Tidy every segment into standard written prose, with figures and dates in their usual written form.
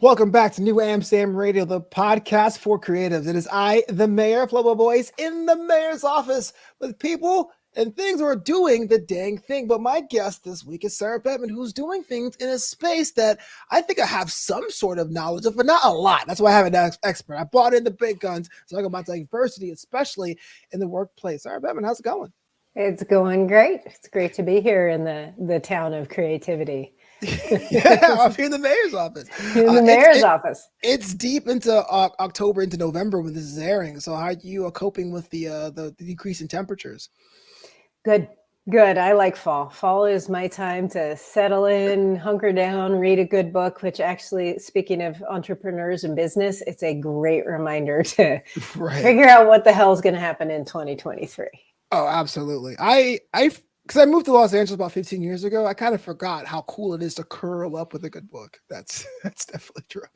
Welcome back to New Amsterdam Radio, the podcast for creatives. It is I, the mayor, Flobo Boys, in the mayor's office with people and things who are doing the dang thing. But my guest this week is Sarah Bettman, who's doing things in a space that I think I have some sort of knowledge of, but not a lot. That's why I have an expert. I brought in the big guns to talk about diversity, especially in the workplace. Sarah Bettman, how's it going? It's going great. It's great to be here in the town of creativity. Yeah, I'm here in the mayor's office. In the mayor's office. It's deep into October, into November when this is airing. So how are you coping with the decrease in temperatures? Good. Good. I like fall. Fall is my time to settle in, hunker down, read a good book, which actually, speaking of entrepreneurs and business, it's a great reminder to figure out what the hell is going to happen in 2023. Oh, absolutely. Because I moved to Los Angeles about 15 years ago, I kind of forgot how cool it is to curl up with a good book. That's definitely true.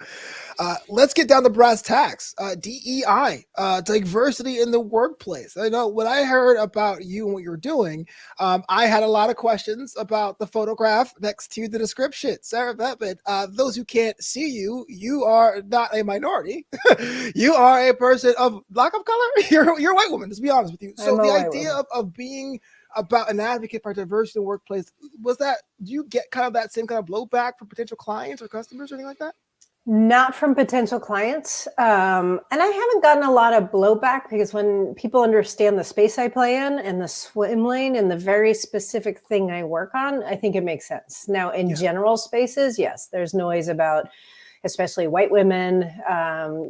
Let's get down to brass tacks. DEI, diversity in the workplace. I know when I heard about you and what you're doing, I had a lot of questions about the photograph next to the description. Sarah Bettman, those who can't see you, you are not a minority. You are a person of lack of color. You're a white woman, let's be honest with you. So the idea of being about an advocate for diversity in the workplace, do you get kind of that same kind of blowback from potential clients or customers or anything like that? Not from potential clients. And I haven't gotten a lot of blowback because when people understand the space I play in and the swim lane and the very specific thing I work on, I think it makes sense. Now, in general spaces, yes, there's noise about especially white women,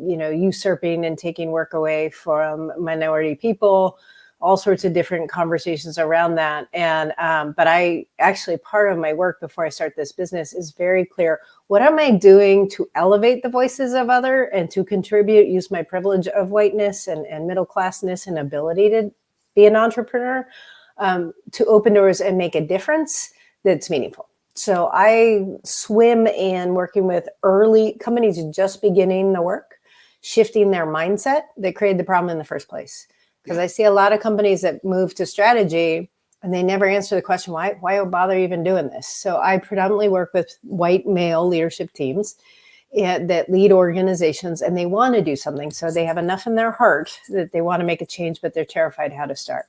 usurping and taking work away from minority people, all sorts of different conversations around that. And, but I actually, part of my work before I start this business is very clear. What am I doing to elevate the voices of other and to contribute, use my privilege of whiteness and middle classness and ability to be an entrepreneur, to open doors and make a difference that's meaningful. So I swim in working with early companies just beginning the work, shifting their mindset that created the problem in the first place. Because I see a lot of companies that move to strategy and they never answer the question, why bother even doing this? So I predominantly work with white male leadership teams that lead organizations and they want to do something. So they have enough in their heart that they want to make a change, but they're terrified how to start.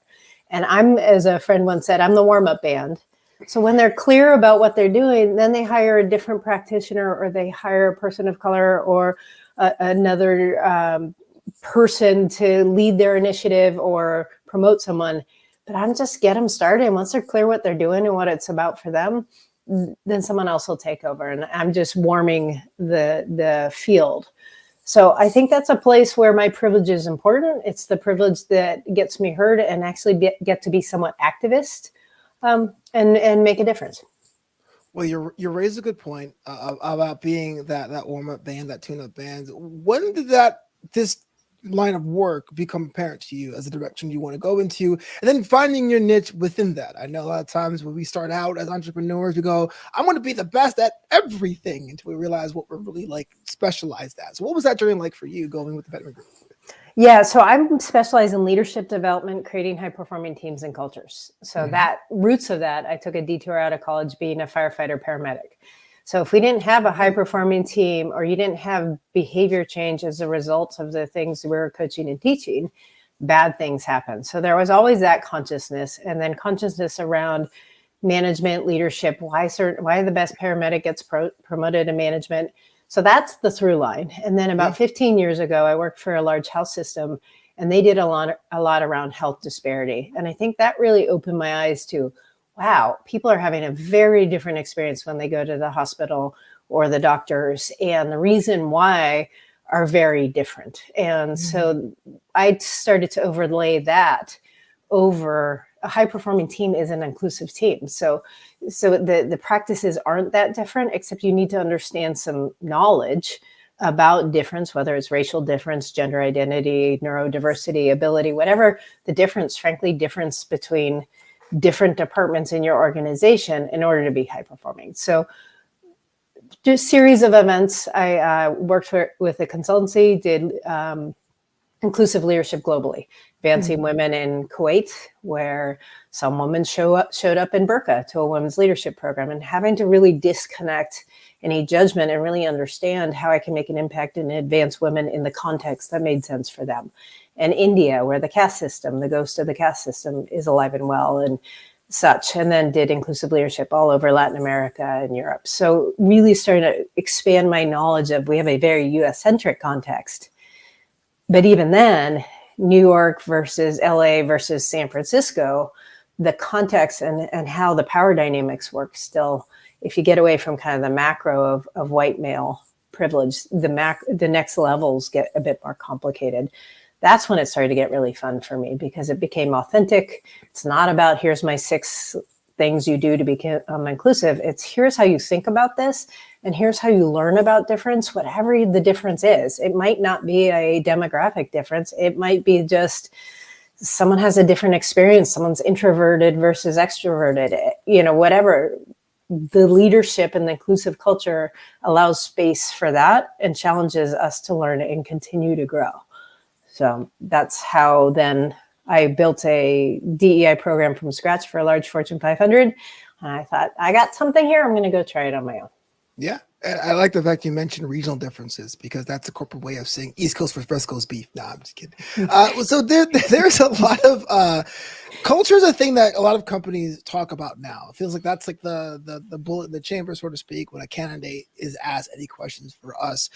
And I'm, as a friend once said, I'm the warm-up band. So when they're clear about what they're doing, then they hire a different practitioner or they hire a person of color or another person to lead their initiative or promote someone, but I'm just get them started. And once they're clear what they're doing and what it's about for them, then someone else will take over. And I'm just warming the field. So I think that's a place where my privilege is important. It's the privilege that gets me heard and actually get to be somewhat activist and make a difference. Well, you raised a good point about being that warm-up band, that tune-up band. When did this line of work become apparent to you as a direction you want to go into, and then finding your niche within that? I know a lot of times when we start out as entrepreneurs, we go, I want to be the best at everything, until we realize what we're really like specialized at. So what was that journey like for you going with the Bettman Group? Yeah, so I'm specialized in leadership development, creating high-performing teams and cultures. So that roots of that, I took a detour out of college being a firefighter paramedic. So if we didn't have a high-performing team or you didn't have behavior change as a result of the things we were coaching and teaching, bad things happen. So there was always that consciousness, and then consciousness around management, leadership, why the best paramedic gets promoted to management. So that's the through line. And then about 15 years ago, I worked for a large health system, and they did a lot around health disparity. And I think that really opened my eyes to, wow, people are having a very different experience when they go to the hospital or the doctors. And the reason why are very different. And so I started to overlay that over a high-performing team is an inclusive team. So the practices aren't that different, except you need to understand some knowledge about difference, whether it's racial difference, gender identity, neurodiversity, ability, whatever the difference, frankly, difference between different departments in your organization in order to be high-performing. So just series of events. I worked with a consultancy, did inclusive leadership globally, advancing women in Kuwait, where some women showed up in burqa to a women's leadership program, and having to really disconnect any judgment and really understand how I can make an impact and advance women in the context that made sense for them. And India, where the caste system, the ghost of the caste system, is alive and well and such, and then did inclusive leadership all over Latin America and Europe. So really starting to expand my knowledge of, we have a very US-centric context. But even then, New York versus LA versus San Francisco, the context and how the power dynamics work still, if you get away from kind of the macro of white male privilege, the next levels get a bit more complicated. That's when it started to get really fun for me, because it became authentic. It's not about, here's my 6 things you do to become inclusive. It's, here's how you think about this, and here's how you learn about difference, whatever the difference is. It might not be a demographic difference. It might be just someone has a different experience. Someone's introverted versus extroverted, whatever. The leadership and the inclusive culture allows space for that and challenges us to learn and continue to grow. So that's how then I built a DEI program from scratch for a large Fortune 500. And I thought, I got something here. I'm going to go try it on my own. Yeah. I like the fact you mentioned regional differences, because that's a corporate way of saying East Coast versus West Coast beef. Nah, I'm just kidding. So there's a lot of culture is a thing that a lot of companies talk about now. It feels like that's like the bullet in the chamber, so to speak, when a candidate is asked any questions for us.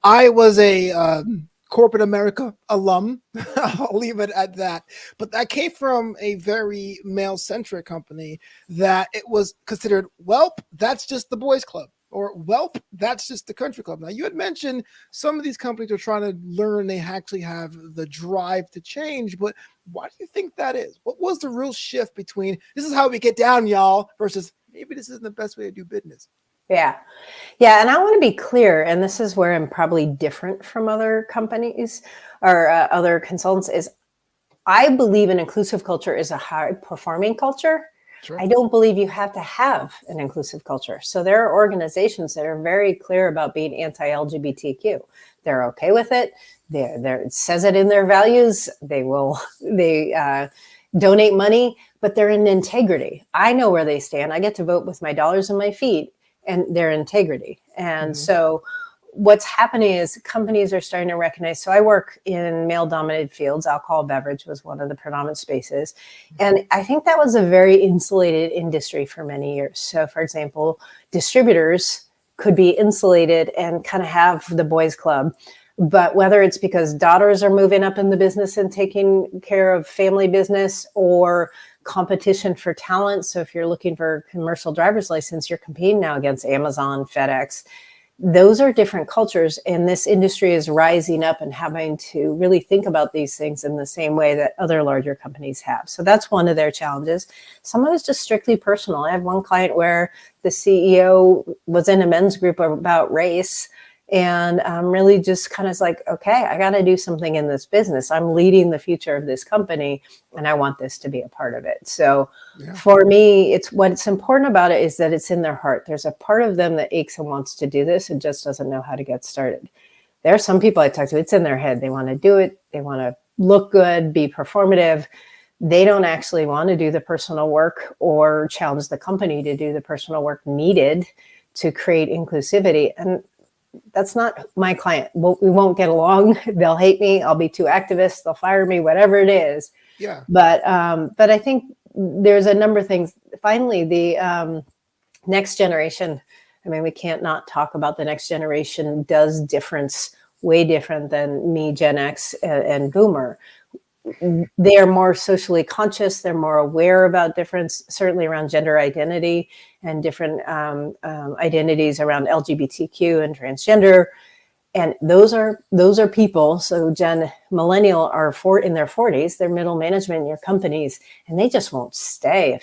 I was a corporate America alum. I'll leave it at that. But I came from a very male-centric company that it was considered, welp, that's just the boys club. Or, welp, that's just the country club. Now, you had mentioned some of these companies are trying to learn, they actually have the drive to change, but why do you think that is? What was the real shift between, this is how we get down, y'all, versus maybe this isn't the best way to do business? Yeah. And I want to be clear, and this is where I'm probably different from other companies or other consultants, is I believe an inclusive culture is a high-performing culture. Sure. I don't believe you have to have an inclusive culture. So there are organizations that are very clear about being anti-LGBTQ. They're okay with it. It says it in their values. They donate money, but they're in integrity. I know where they stand. I get to vote with my dollars and my feet, and their integrity. And so what's happening is companies are starting to recognize, so I work in male-dominated fields. Alcohol beverage was one of the predominant spaces. And I think that was a very insulated industry for many years. So for example, distributors could be insulated and kind of have the boys club. But whether it's because daughters are moving up in the business and taking care of family business, or competition for talent. So if you're looking for a commercial driver's license, you're competing now against Amazon, FedEx. Those are different cultures. And this industry is rising up and having to really think about these things in the same way that other larger companies have. So that's one of their challenges. Some of it's just strictly personal. I have one client where the CEO was in a men's group about race, and really just kind of like, okay, I got to do something in this business. I'm leading the future of this company, and I want this to be a part of it. So for me, what's important about it is that it's in their heart. There's a part of them that aches and wants to do this and just doesn't know how to get started. There are some people I talk to, it's in their head. They want to do it. They want to look good, be performative. They don't actually want to do the personal work or challenge the company to do the personal work needed to create inclusivity. And that's not my client. We won't get along. They'll hate me. I'll be too activist. They'll fire me, whatever it is. Yeah. But I think there's a number of things. Finally, the next generation, I mean, we can't not talk about the next generation does difference way different than me, Gen X and Boomer. They are more socially conscious. They're more aware about difference, certainly around gender identity and different identities around LGBTQ and transgender. And those are people. So millennial are in their 40s. They're middle management in your companies, and they just won't stay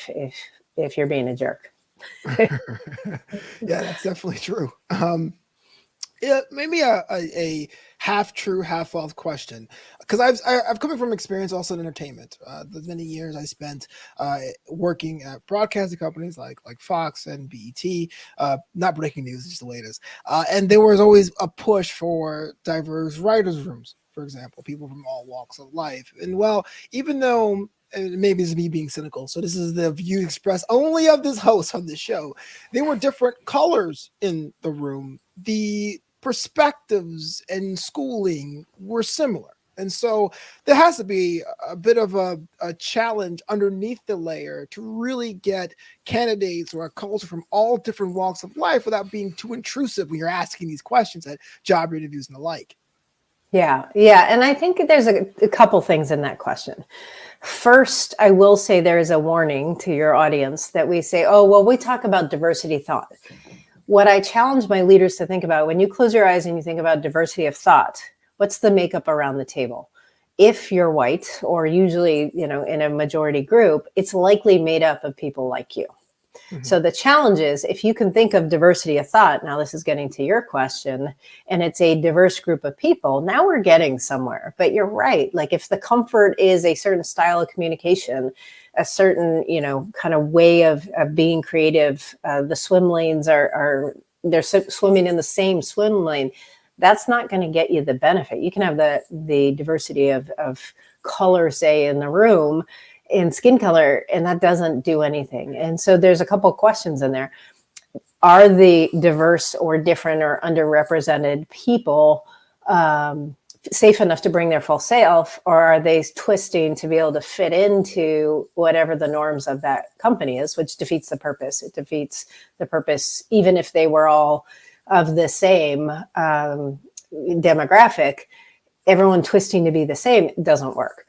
if you're being a jerk. Yeah, that's definitely true. Maybe a half true, half false question, because I've coming from experience also in entertainment. The many years I spent working at broadcasting companies like Fox and BET, not breaking news, just the latest. And there was always a push for diverse writers' rooms, for example, people from all walks of life. And well, even though and maybe it's me being cynical, so this is the view expressed only of this host on this show. There were different colors in the room. The perspectives and schooling were similar. And so there has to be a bit of a challenge underneath the layer to really get candidates or a culture from all different walks of life without being too intrusive when you're asking these questions at job interviews and the like. Yeah. And I think there's a couple things in that question. First, I will say there is a warning to your audience that we say, oh, well, we talk about diversity thought. What I challenge my leaders to think about when you close your eyes and you think about diversity of thought, what's the makeup around the table? If you're white, or usually, in a majority group, it's likely made up of people like you. Mm-hmm. So the challenge is, if you can think of diversity of thought, now this is getting to your question, and it's a diverse group of people, now we're getting somewhere. But you're right. Like, if the comfort is a certain style of communication, a certain, kind of way of being creative, the swim lanes they're swimming in the same swim lane, that's not going to get you the benefit. You can have the diversity of color, say, in the room, in skin color, and that doesn't do anything. And so there's a couple of questions in there. Are the diverse or different or underrepresented people safe enough to bring their full self, or are they twisting to be able to fit into whatever the norms of that company is, which defeats the purpose. It defeats the purpose, even if they were all of the same demographic. Everyone twisting to be the same doesn't work.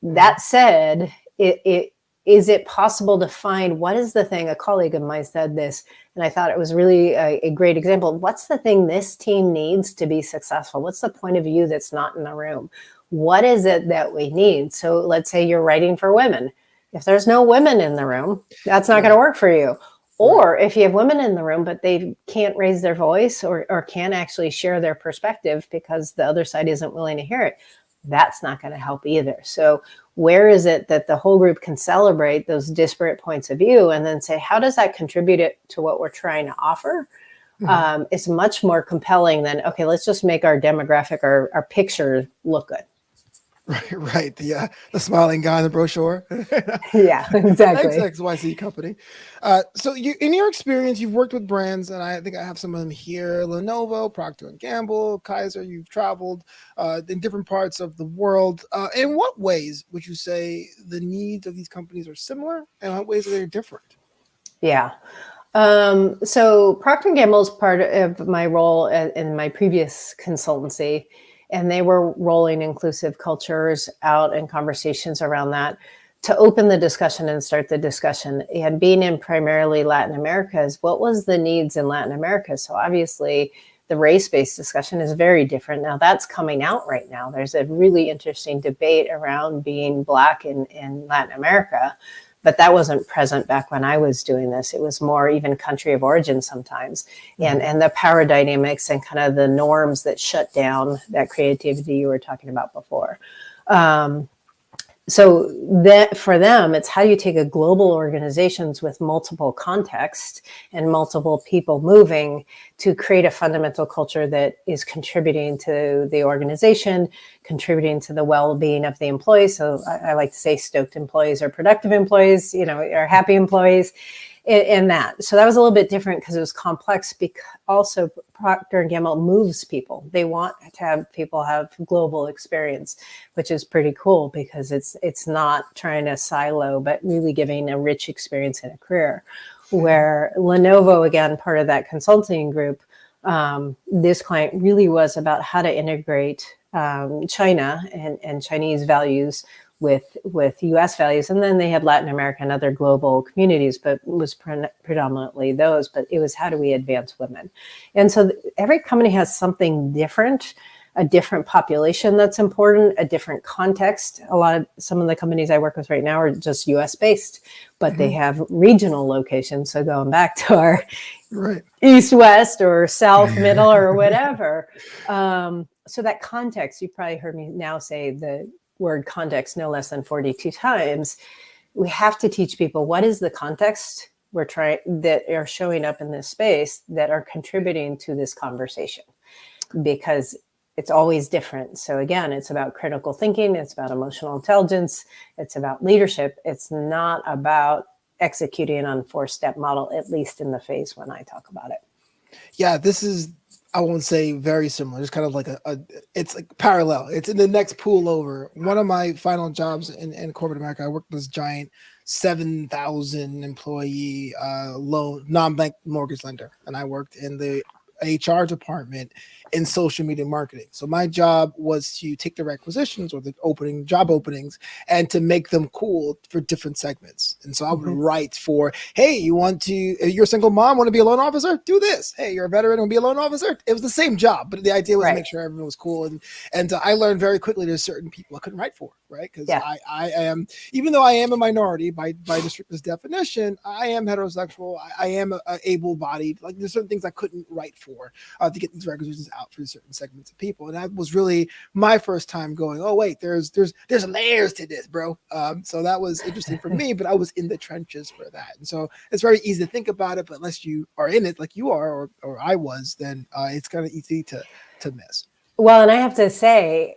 That said, is it possible to find, what is the thing? A colleague of mine said this, and I thought it was really a great example. What's the thing this team needs to be successful? What's the point of view that's not in the room? What is it that we need? So let's say you're writing for women. If there's no women in the room, that's not going to work for you. Or if you have women in the room, but they can't raise their voice or can't actually share their perspective because the other side isn't willing to hear it, that's not going to help either. So where is it that the whole group can celebrate those disparate points of view and then say, how does that contribute to what we're trying to offer? Mm-hmm. It's much more compelling than, okay, let's just make our demographic, our picture look good. Right. The smiling guy in the brochure. Yeah, exactly. XYZ company. So in your experience, you've worked with brands, and I think I have some of them here: Lenovo, Procter & Gamble, Kaiser. You've traveled in different parts of the world. In what ways would you say the needs of these companies are similar, and what ways are they different? Yeah. So Procter & Gamble is part of my role in my previous consultancy. And they were rolling inclusive cultures out and conversations around that to open the discussion and start the discussion. And being in primarily Latin America, is what was the needs in Latin America? So obviously the race-based discussion is very different. Now that's coming out right now. There's a really interesting debate around being Black in Latin America, but that wasn't present back when I was doing this. It was more even country of origin sometimes, and the power dynamics and kind of the norms that shut down that creativity you were talking about before. So that for them, it's how you take a global organizations with multiple contexts and multiple people moving to create a fundamental culture that is contributing to the organization, contributing to the well-being of the employees. So I like to say stoked employees are productive employees, are happy employees. In that. So that was a little bit different because it was complex, because also Procter & Gamble moves people. They want to have people have global experience, which is pretty cool because it's not trying to silo, but really giving a rich experience in a career. Where Lenovo, again, part of that consulting group, this client really was about how to integrate China and Chinese values with U.S. values. And then they had Latin America and other global communities, but it was predominantly those. But it was, how do we advance women? And so every company has something different, a different population that's important, a different context. Some of the companies I work with right now are just U.S. based, but they have regional locations. So going back to our east, west, or south, middle, or whatever. So that context, you probably heard me now say the word context no less than 42 times. We have to teach people what is the context that are showing up in this space that are contributing to this conversation. Because it's always different. So again, it's about critical thinking. It's about emotional intelligence. It's about leadership. It's not about executing on a 4-step model, at least in the phase when I talk about it. Yeah, this is, I won't say very similar. It's kind of like it's like parallel. It's in the next pool over. One of my final jobs in corporate America, I worked with this giant 7,000 employee loan non-bank mortgage lender, and I worked in the HR department in social media marketing. So my job was to take the requisitions or the job openings and to make them cool for different segments. And so I would write for, hey, you're a single mom, want to be a loan officer? Do this. Hey, you're a veteran, want to be a loan officer? It was the same job, but the idea was to make sure everyone was cool. And I learned very quickly there's certain people I couldn't write for, right? Because I am, even though I am a minority by the strictest definition, I am heterosexual. I am able-bodied. Like there's certain things I couldn't write for to get these requisitions out for certain segments of people. And that was really my first time going, oh wait, there's layers to this, bro. So that was interesting for me, but I was in the trenches for that. And so it's very easy to think about it, but unless you are in it like you are or I was, then it's kind of easy to miss. Well, and I have to say,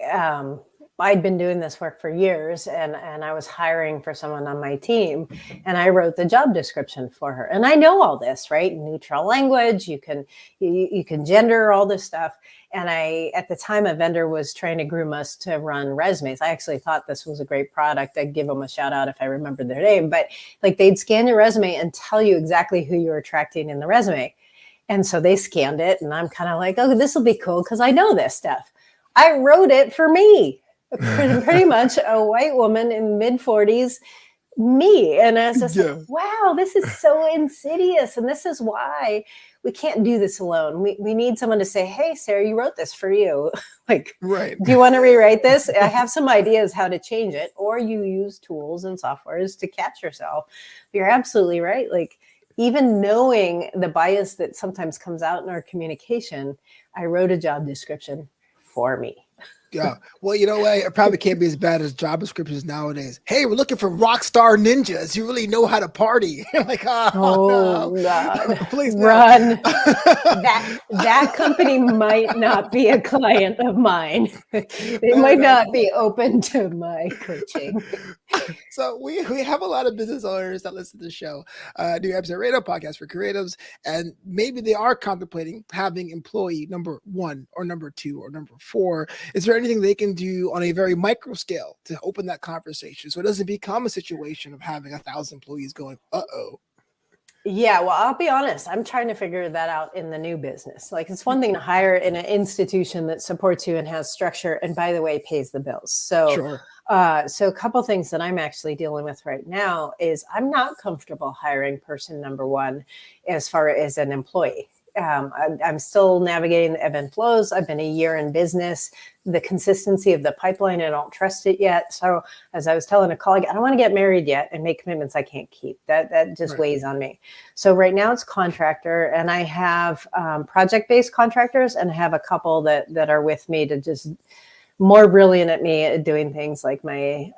I'd been doing this work for years, and I was hiring for someone on my team, and I wrote the job description for her. And I know all this, right? Neutral language, you can gender all this stuff. And at the time, a vendor was trying to groom us to run resumes. I actually thought this was a great product. I'd give them a shout out if I remembered their name, but like they'd scan your resume and tell you exactly who you're attracting in the resume. And so they scanned it, and I'm kind of like, oh, this will be cool because I know this stuff. I wrote it for me. Pretty much a white woman in mid-40s, me. And I was just like, wow, this is so insidious. And this is why we can't do this alone. We need someone to say, hey, Sarah, you wrote this for you. Like, right. Do you want to rewrite this? I have some ideas how to change it. Or you use tools and softwares to catch yourself. You're absolutely right. Like, even knowing the bias that sometimes comes out in our communication, I wrote a job description for me. Yeah. Well, you know what? It probably can't be as bad as job descriptions nowadays. Hey, we're looking for rock star ninjas who really know how to party. Like, oh no. God, please run. No. That company might not be a client of mine. They might not be open to my coaching. So we have a lot of business owners that listen to the show. New Episode Radio podcast for creatives, and maybe they are contemplating having employee number 1 or number 2 or number 4. Is there anything they can do on a very micro scale to open that conversation so it doesn't become a situation of having 1,000 employees going, uh-oh? Yeah, well, I'll be honest. I'm trying to figure that out in the new business. Like, it's one thing to hire in an institution that supports you and has structure, and by the way, pays the bills. So, sure. So a couple things that I'm actually dealing with right now is I'm not comfortable hiring person number 1 as far as an employee. I'm still navigating the ebb and flows. I've been a year in business. The consistency of the pipeline, I don't trust it yet. So as I was telling a colleague, I don't want to get married yet and make commitments I can't keep. That just weighs on me. So right now it's contractor, and I have project-based contractors, and I have a couple that are with me to just more brilliant at me at doing things like my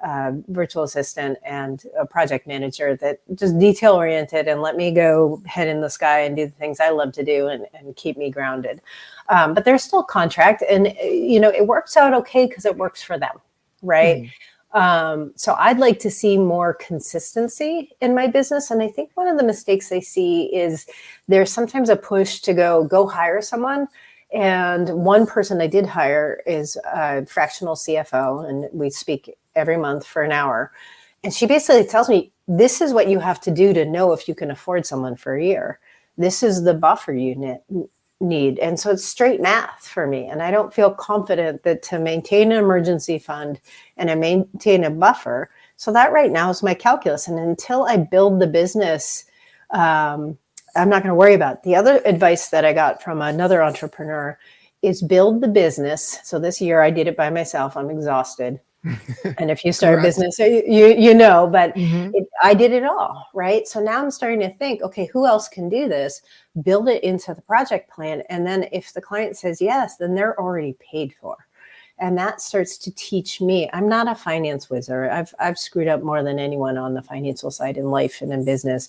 virtual assistant and a project manager that just detail oriented and let me go head in the sky and do the things I love to do and keep me grounded. But there's still contract, and it works out okay because it works for them, right? So I'd like to see more consistency in my business. And I think one of the mistakes I see is there's sometimes a push to go hire someone. And one person I did hire is a fractional CFO, and we speak every month for an hour. And she basically tells me, this is what you have to do to know if you can afford someone for a year. This is the buffer you need. And so it's straight math for me. And I don't feel confident that to maintain an emergency fund and to maintain a buffer. So that right now is my calculus. And until I build the business, I'm not going to worry about it. The other advice that I got from another entrepreneur is build the business. So this year I did it by myself. I'm exhausted. And if you start a business, you know, but I did it all, right? So now I'm starting to think, okay, who else can do this? Build it into the project plan. And then if the client says yes, then they're already paid for. And that starts to teach me. I'm not a finance wizard. I've screwed up more than anyone on the financial side in life and in business.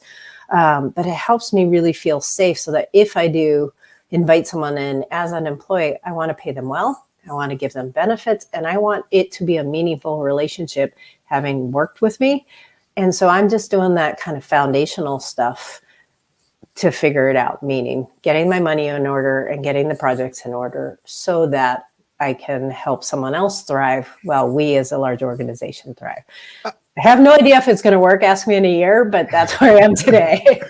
But it helps me really feel safe so that if I do invite someone in as an employee, I want to pay them well. I want to give them benefits, and I want it to be a meaningful relationship having worked with me. And so I'm just doing that kind of foundational stuff to figure it out, meaning getting my money in order and getting the projects in order so that I can help someone else thrive while we as a large organization thrive. I have no idea if it's going to work. Ask me in a year, but that's where I am today.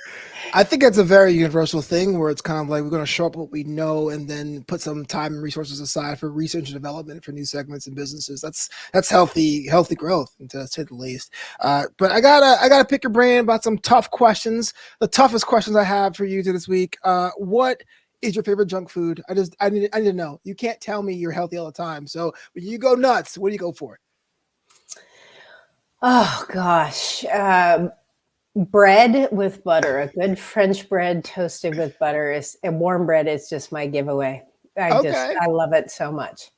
I think it's a very universal thing where it's kind of like we're going to show up what we know and then put some time and resources aside for research and development for new segments and businesses. That's healthy growth, to say the least. But I gotta pick your brain about some tough questions. The toughest questions I have for you this week. What is your favorite junk food? I need to know. You can't tell me you're healthy all the time. So when you go nuts, what do you go for? Oh gosh. Bread with butter, a good French bread toasted with butter and warm bread is just my giveaway. I love it so much.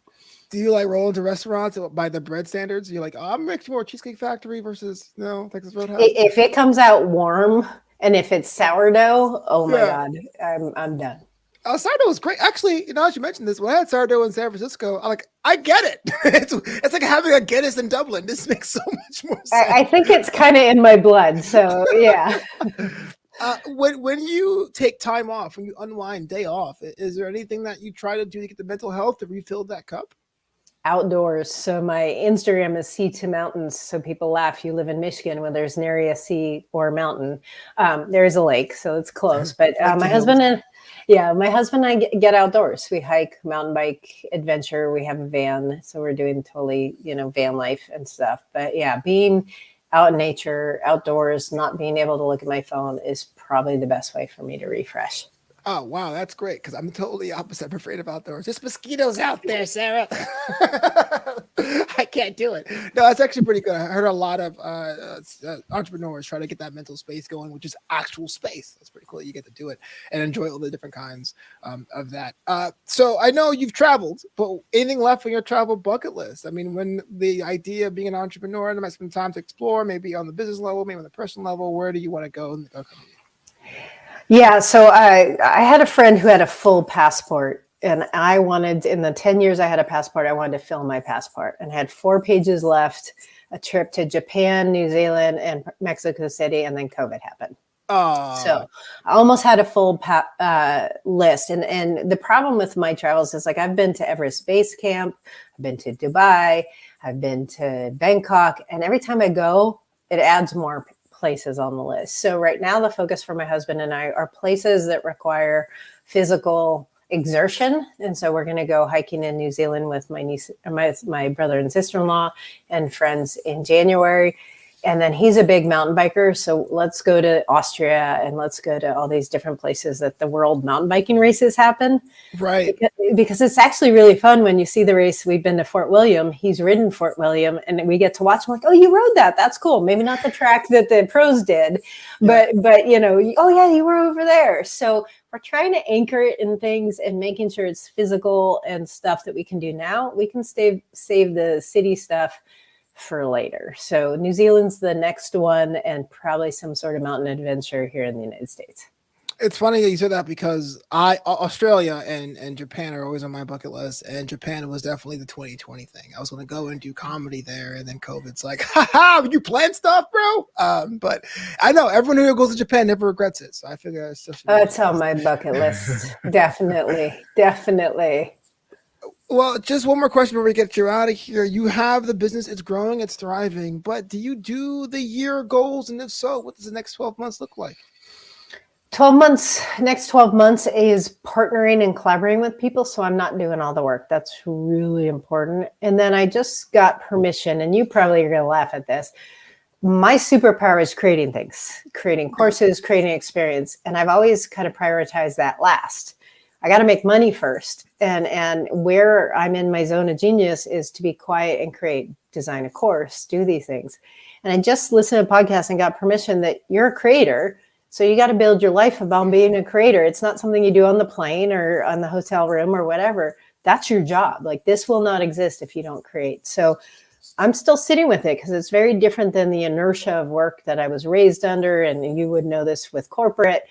Do you like roll into restaurants by the bread standards? You're like, I'm making more Cheesecake Factory versus Texas Roadhouse. If it comes out warm and if it's sourdough, oh my God, I'm done. Sourdough is great. Actually, as you mentioned this, when I had sourdough in San Francisco, I get it. It's like having a Guinness in Dublin. This makes so much more sense. I think it's kind of in my blood. So yeah. When you take time off, when you unwind, day off, is there anything that you try to do to get the mental health to refill that cup? Outdoors. So my Instagram is Sea to Mountains. So people laugh. You live in Michigan where there's nary a sea or a mountain. There is a lake, so it's close. But my husband and I get outdoors. We hike, mountain bike, adventure. We have a van, so we're doing totally, van life and stuff. But yeah, being out in nature, outdoors, not being able to look at my phone is probably the best way for me to refresh. Oh, wow. That's great. Because I'm totally opposite. I'm afraid of outdoors. There's mosquitoes out there, Sarah. I can't do it. No, that's actually pretty good. I heard a lot of entrepreneurs try to get that mental space going, which is actual space. That's pretty cool. You get to do it and enjoy all the different kinds of that. So I know you've traveled, but anything left on your travel bucket list? I mean, when the idea of being an entrepreneur and I might spend time to explore, maybe on the business level, maybe on the personal level, where do you want to go? Yeah, so I had a friend who had a full passport, and I wanted, in the 10 years I had a passport, I wanted to fill my passport and had 4 pages left, a trip to Japan, New Zealand, and Mexico City, and then COVID happened. So I almost had a full list. And the problem with my travels is I've been to Everest Base Camp, I've been to Dubai, I've been to Bangkok, and every time I go, it adds more places on the list. So right now the focus for my husband and I are places that require physical exertion. And so we're going to go hiking in New Zealand with my brother and sister-in-law and friends in January. And then he's a big mountain biker. So let's go to Austria and let's go to all these different places that the world mountain biking races happen. Right. Because it's actually really fun when you see the race. We've been to Fort William. He's ridden Fort William and we get to watch. I'm like, oh, you rode that. That's cool. Maybe not the track that the pros did, but oh yeah, you were over there. So we're trying to anchor it in things and making sure it's physical and stuff that we can do now. We can save the city stuff for later. So New Zealand's the next one and probably some sort of mountain adventure here in the United States. It's funny that you said that because Australia and Japan are always on my bucket list, and Japan was definitely the 2020 thing. I was going to go and do comedy there, and then COVID's like, haha, you plan stuff, bro? But I know everyone who goes to Japan never regrets it, so I figure it's just it's on my bucket list. Definitely. Well, just one more question before we get you out of here. You have the business, it's growing, it's thriving, but do you do the year goals? And if so, what does the next 12 months look like? Next 12 months is partnering and collaborating with people. So I'm not doing all the work. That's really important. And then I just got permission, and you probably are going to laugh at this. My superpower is creating things, creating courses, creating experience. And I've always kind of prioritized that last. I got to make money first. And where I'm in my zone of genius is to be quiet and create, design a course, do these things. And I just listened to a podcast and got permission that you're a creator. So you got to build your life about being a creator. It's not something you do on the plane or on the hotel room or whatever. That's your job. This will not exist if you don't create. So I'm still sitting with it because it's very different than the inertia of work that I was raised under. And you would know this with corporate.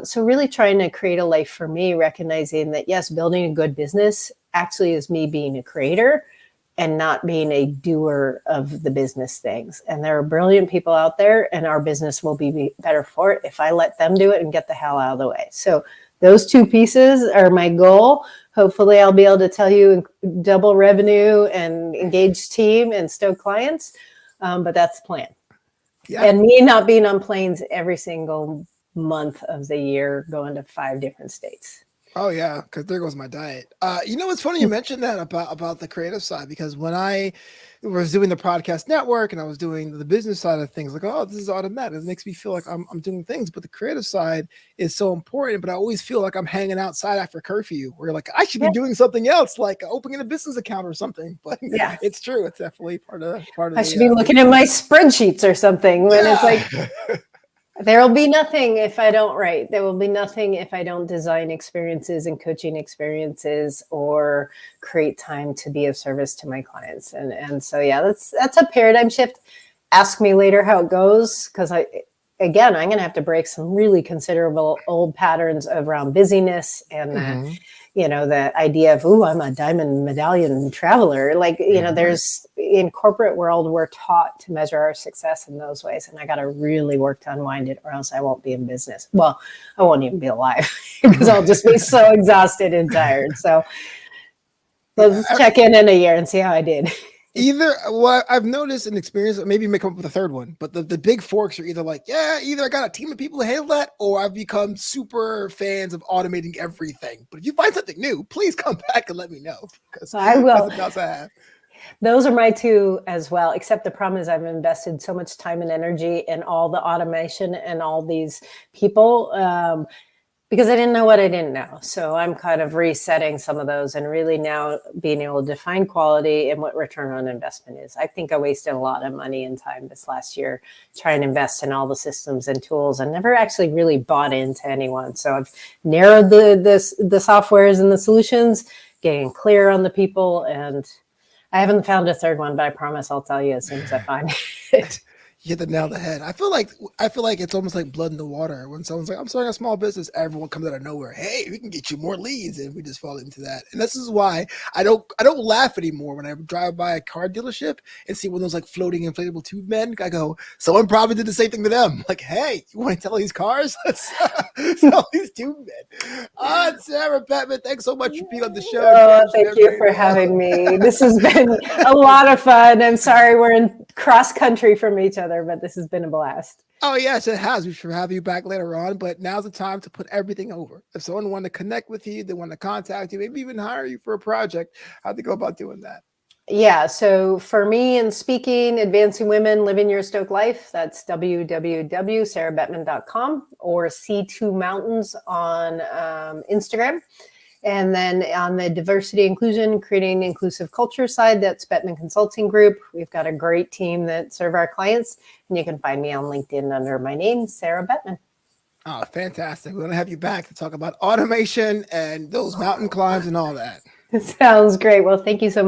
So really trying to create a life for me, recognizing that, yes, building a good business actually is me being a creator and not being a doer of the business things. And there are brilliant people out there, and our business will be better for it if I let them do it and get the hell out of the way. So those two pieces are my goal. Hopefully I'll be able to tell you double revenue and engaged team and stoke clients. But that's the plan. Yeah. And me not being on planes every single month of the year, going to 5 different states. Oh yeah, because there goes my diet. You know, it's funny you mentioned that about the creative side, because when I was doing the podcast network and I was doing the business side of things, like, oh, this is automatic. It makes me feel like I'm doing things, but the creative side is so important. But I always feel like I'm hanging outside after curfew, where like I should be doing something else, like opening a business account or something. But yeah, it's true. It's definitely part of. I should be looking at my spreadsheets or something when it's like. There will be nothing if I don't write. There will be nothing if I don't design experiences and coaching experiences or create time to be of service to my clients. And so, yeah, that's a paradigm shift. Ask me later how it goes, because I'm going to have to break some really considerable old patterns around busyness and you know, the idea of, I'm a diamond medallion traveler. Like, you know, there's in corporate world, we're taught to measure our success in those ways. And I got to really work to unwind it, or else I won't be in business. Well, I won't even be alive because I'll just be so exhausted and tired. So let's check in a year and see how I did. Either what I've noticed and experienced, maybe make up with a third one, but the big forks are either like, either I got a team of people to handle that, or I've become super fans of automating everything. But if you find something new, please come back and let me know, because I will. That's what I have. Those are my two as well, except the problem is I've invested so much time and energy in all the automation and all these people because I didn't know what I didn't know. So I'm kind of resetting some of those and really now being able to define quality and what return on investment is. I think I wasted a lot of money and time this last year trying to invest in all the systems and tools and never actually really bought into anyone. So I've narrowed the softwares and the solutions, getting clear on the people, and I haven't found a third one, but I promise I'll tell you as soon as I find it. You hit the nail on the head. I feel like it's almost like blood in the water. When someone's like, I'm starting a small business, everyone comes out of nowhere. Hey, we can get you more leads, and we just fall into that. And this is why I don't laugh anymore when I drive by a car dealership and see one of those like floating inflatable tube men. I go, someone probably did the same thing to them. Like, hey, you want to sell these cars? Sell these tube men. Sarah Bettman, thanks so much for being on the show. Thank you for having me. This has been a lot of fun. I'm sorry we're in cross country from each other, but this has been a blast. Oh, yes, it has. We should have you back later on, but now's the time to put everything over. If someone want to connect with you, they want to contact you, maybe even hire you for a project, how'd they go about doing that? Yeah, so for me in speaking, advancing women, living your Stoke life, that's www.sarahbettman.com or C2 Mountains on Instagram. And then on the diversity, inclusion, creating inclusive culture side, that's Bettman Consulting Group. We've got a great team that serve our clients. And you can find me on LinkedIn under my name, Sarah Bettman. Oh, fantastic. We're going to have you back to talk about automation and those mountain climbs and all that. Sounds great. Well, thank you so much.